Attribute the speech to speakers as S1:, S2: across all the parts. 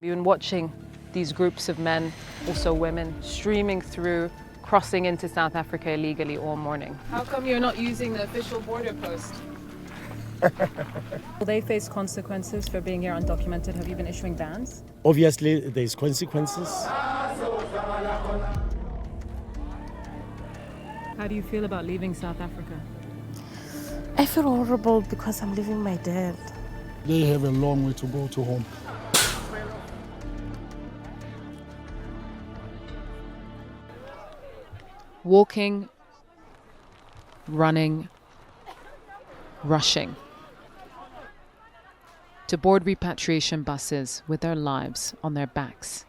S1: We've been watching these groups of men, also women, streaming through, crossing into South Africa illegally all morning. How come you're not using the official border post?
S2: Will they face consequences for being here undocumented? Have you been issuing bans?
S3: Obviously, there's consequences.
S2: How do you feel about leaving South Africa?
S4: I feel horrible because I'm leaving my dad.
S5: They have a long way to go to home.
S1: Walking, running, rushing to board repatriation buses with their lives on their backs.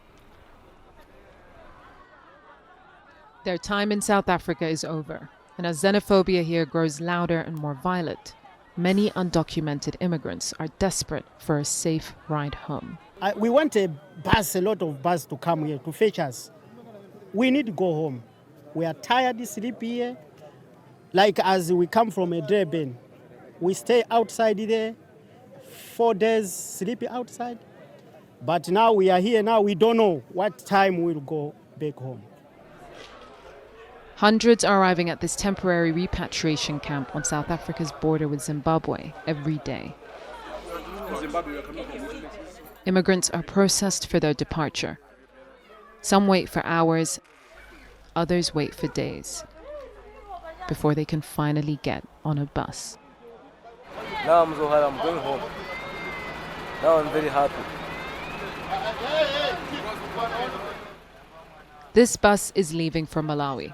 S1: Their time in South Africa is over, and as xenophobia here grows louder and more violent, many undocumented immigrants are desperate for a safe ride home.
S6: We want a lot of bus to come here to fetch us. We need to go home. We are tired to sleep here. Like as we come from a Durban, we stay outside there, 4 days sleeping outside. But now we are here now, we don't know what time we'll go back home.
S1: Hundreds are arriving at this temporary repatriation camp on South Africa's border with Zimbabwe every day. Immigrants are processed for their departure. Some wait for hours, others wait for days before they can finally get on a bus.
S7: Now I'm so happy, I'm going home. Now I'm very happy.
S1: This bus is leaving for Malawi.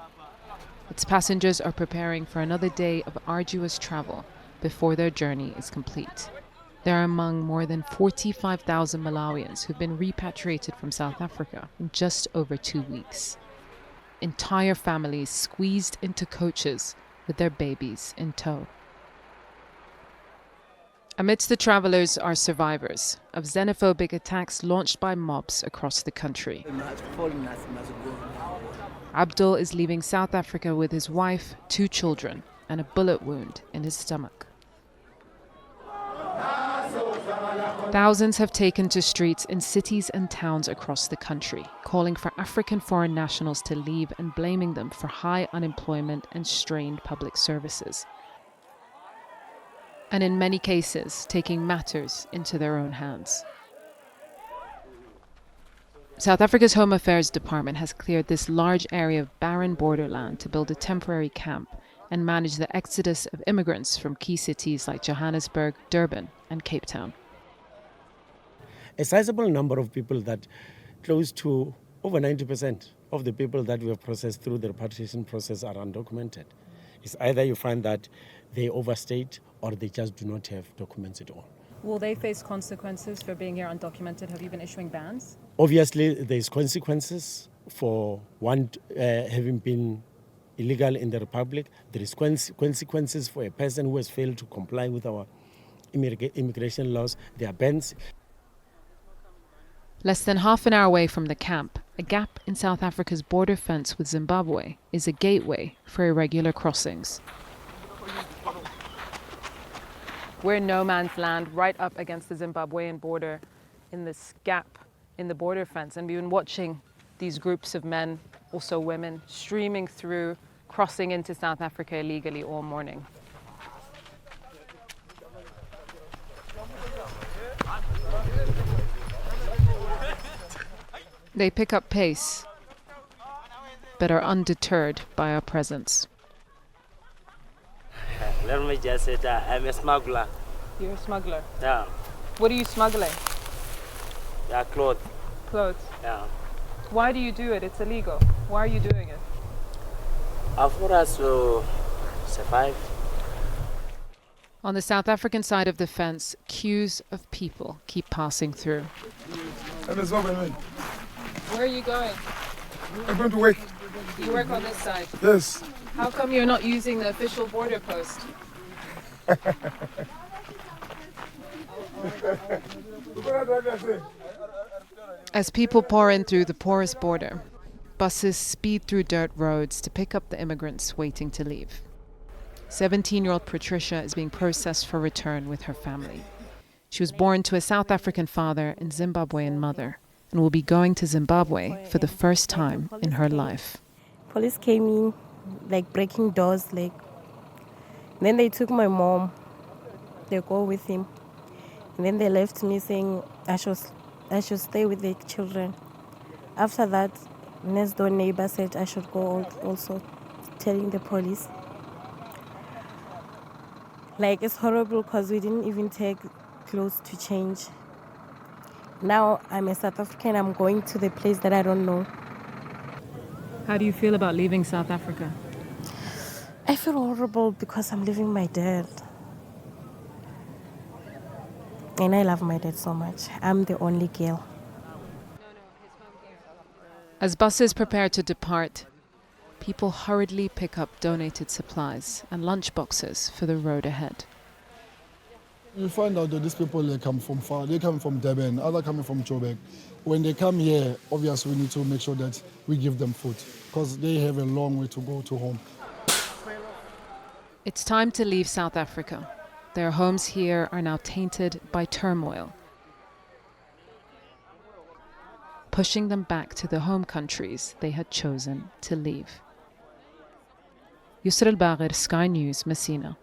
S1: Its passengers are preparing for another day of arduous travel before their journey is complete. They're among more than 45,000 Malawians who've been repatriated from South Africa in just over 2 weeks. Entire families squeezed into coaches with their babies in tow. Amidst the travelers are survivors of xenophobic attacks launched by mobs across the country. Abdul is leaving South Africa with his wife, 2 children, and a bullet wound in his stomach. Thousands have taken to streets in cities and towns across the country, calling for African foreign nationals to leave and blaming them for high unemployment and strained public services. And in many cases, taking matters into their own hands. South Africa's Home Affairs Department has cleared this large area of barren borderland to build a temporary camp and manage the exodus of immigrants from key cities like Johannesburg, Durban, and Cape Town.
S3: A sizable number of people, that close to over 90% of the people that we have processed through the repatriation process are undocumented. It's either you find that they overstayed or they just do not have documents at all.
S2: Will they face consequences for being here undocumented? Have you been issuing bans?
S3: Obviously, there's consequences for one having been illegal in the Republic. There is consequences for a person who has failed to comply with our immigration laws. There are bans.
S1: Less than half an hour away from the camp, a gap in South Africa's border fence with Zimbabwe is a gateway for irregular crossings. We're in no man's land, right up against the Zimbabwean border, in this gap in the border fence. And we've been watching these groups of men, also women, streaming through, crossing into South Africa illegally all morning. They pick up pace, but are undeterred by our presence.
S7: Let me just say that I'm a smuggler.
S1: You're a smuggler?
S7: Yeah.
S1: What are you smuggling?
S7: Yeah, clothes.
S1: Clothes?
S7: Yeah.
S1: Why do you do it? It's illegal. Why are you doing it?
S7: For us to survive.
S1: On the South African side of the fence, queues of people keep passing through. Where are you going?
S5: I'm going to work.
S1: You work on this side?
S5: Yes.
S1: How come you're not using the official border post? As people pour in through the porous border, buses speed through dirt roads to pick up the immigrants waiting to leave. 17-year-old Patricia is being processed for return with her family. She was born to a South African father and Zimbabwean mother and will be going to Zimbabwe for the first time in her life.
S4: Police came in, like breaking doors, like. Then they took my mom. They go with him. And then they left me saying I should stay with the children. After that, next door neighbor said I should go also, telling the police. Like, it's horrible because we didn't even take clothes to change. Now I'm a South African, I'm going to the place that I don't know.
S2: How do you feel about leaving South Africa?
S4: I feel horrible because I'm leaving my dad. And I love my dad so much. I'm the only girl.
S1: As buses prepare to depart, people hurriedly pick up donated supplies and lunch boxes for the road ahead.
S5: We find out that these people, they come from far. They come from Durban, others coming from Joburg. When they come here, obviously we need to make sure that we give them food because they have a long way to go to home.
S1: It's time to leave South Africa. Their homes here are now tainted by turmoil, pushing them back to the home countries they had chosen to leave. Yousra Elbagir, Sky News, Messina.